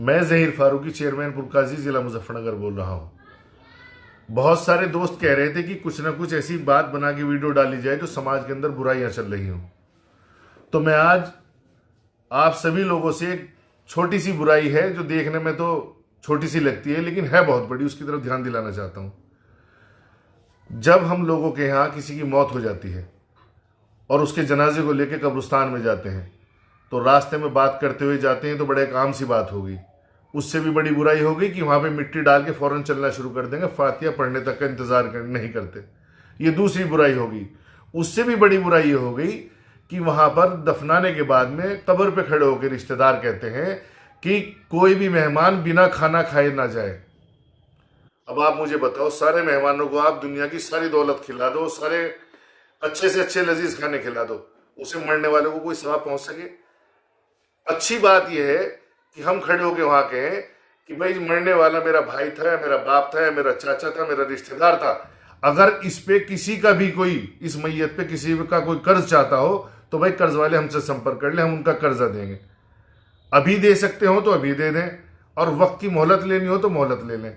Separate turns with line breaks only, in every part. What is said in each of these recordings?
मैं ज़हीर फारूकी, चेयरमैन पुरकाजी, जिला मुजफ्फरनगर बोल रहा हूँ। बहुत सारे दोस्त कह रहे थे कि कुछ ना कुछ ऐसी बात बना के वीडियो डाली जाए जो समाज के अंदर बुराइयां चल रही हों। तो मैं आज आप सभी लोगों से एक छोटी सी बुराई है जो देखने में तो छोटी सी लगती है लेकिन है बहुत बड़ी, उसकी तरफ ध्यान दिलाना चाहता हूं। जब हम लोगों के यहाँ किसी की मौत हो जाती है और उसके जनाजे को लेकर कब्रिस्तान में जाते हैं तो रास्ते में बात करते हुए जाते हैं तो बड़े काम सी बात होगी। उससे भी बड़ी बुराई होगी कि वहां पे मिट्टी डाल के फौरन चलना शुरू कर देंगे, फातिहा पढ़ने तक का इंतजार नहीं करते। ये दूसरी बुराई होगी। उससे भी बड़ी बुराई ये हो गई कि वहां पर दफनाने के बाद में कब्र पे खड़े होकर रिश्तेदार कहते हैं कि कोई भी मेहमान बिना खाना खाए ना जाए। अब आप मुझे बताओ, सारे मेहमानों को आप दुनिया की सारी दौलत खिला दो, सारे अच्छे से अच्छे लजीज खाने खिला दो, उसे मरने वालों को कोई सवाब पहुंच सके? अच्छी बात यह है कि हम खड़े होके वहां कहें कि भाई मरने वाला मेरा भाई था, मेरा बाप था, मेरा चाचा था, मेरा रिश्तेदार था। अगर इस पे किसी का भी कोई, इस मैयत पे किसी का कोई कर्ज चाहता हो तो भाई कर्ज वाले हमसे संपर्क कर ले, हम उनका कर्जा देंगे। अभी दे सकते हो तो अभी दे दें, और वक्त की मोहलत लेनी हो तो मोहलत ले लें।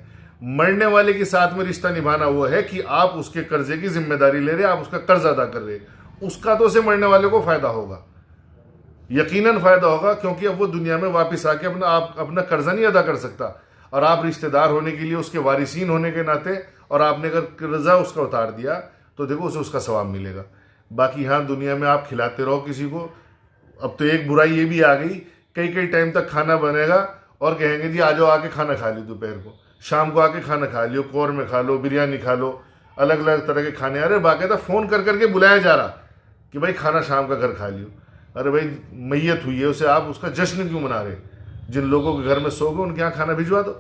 मरने वाले के साथ में रिश्ता निभाना वो है कि आप उसके कर्जे की जिम्मेदारी ले रहे, आप उसका कर्ज अदा कर रहे, उसका तो उसे मरने वाले को फायदा होगा, यकीनन फायदा होगा, क्योंकि अब वो दुनिया में वापस आके अपना कर्जा नहीं अदा कर सकता। और आप रिश्तेदार होने के लिए, उसके वारिसीन होने के नाते, और आपने अगर कर्जा उसका उतार दिया तो देखो उसे उसका सवाब मिलेगा। बाकी यहाँ दुनिया में आप खिलाते रहो किसी को। अब तो एक बुराई ये भी आ गई, कई कई टाइम तक खाना बनेगा और कहेंगे जी आ जाओ आके खाना खा लियो, दोपहर को शाम को आके खाना खा लियो, कौरमे खा लो, बिरयानी खा लो, अलग अलग तरह के खाने आ रहे। बाकायदा फोन कर करके बुलाया जा रहा कि भाई खाना शाम का घर खा लियो। अरे भाई मैयत हुई है, उसे आप उसका जश्न क्यों मना रहे? जिन लोगों के घर में सो गए उनके यहाँ खाना भिजवा दो।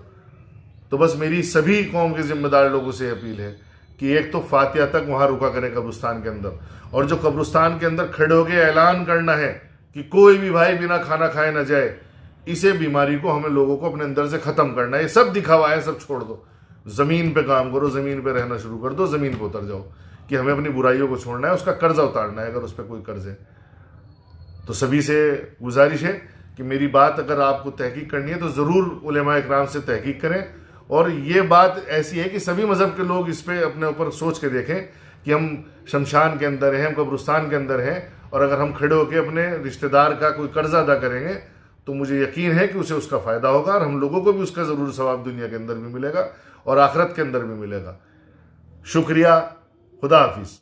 तो बस मेरी सभी कौम के जिम्मेदार लोगों से अपील है कि एक तो फातिहा तक वहां रुका करें कब्रिस्तान के अंदर, और जो कब्रिस्तान के अंदर खड़े होकर ऐलान करना है कि कोई भी भाई बिना खाना खाए ना जाए, इसे बीमारी को हमें लोगों को अपने अंदर से खत्म करना है। ये सब दिखावा है, सब छोड़ दो, जमीन पे काम करो, जमीन पे रहना शुरू कर दो, जमीन पे उतर जाओ कि हमें अपनी बुराइयों को छोड़ना है, उसका कर्जा उतारना है अगर उस पर कोई कर्ज है। तो सभी से गुजारिश है कि मेरी बात अगर आपको तहकीक करनी है तो ज़रूर उलेमा इकराम से तहकीक करें। और ये बात ऐसी है कि सभी मज़हब के लोग इस पे अपने ऊपर सोच के देखें कि हम शमशान के अंदर हैं, हम कब्रिस्तान के अंदर हैं, और अगर हम खड़े होकर अपने रिश्तेदार का कोई कर्जा अदा करेंगे तो मुझे यकीन है कि उसे उसका फ़ायदा होगा, और हम लोगों को भी उसका ज़रूर सवाब दुनिया के अंदर भी मिलेगा और आखिरत के अंदर भी मिलेगा। शुक्रिया, खुदा हाफिज़।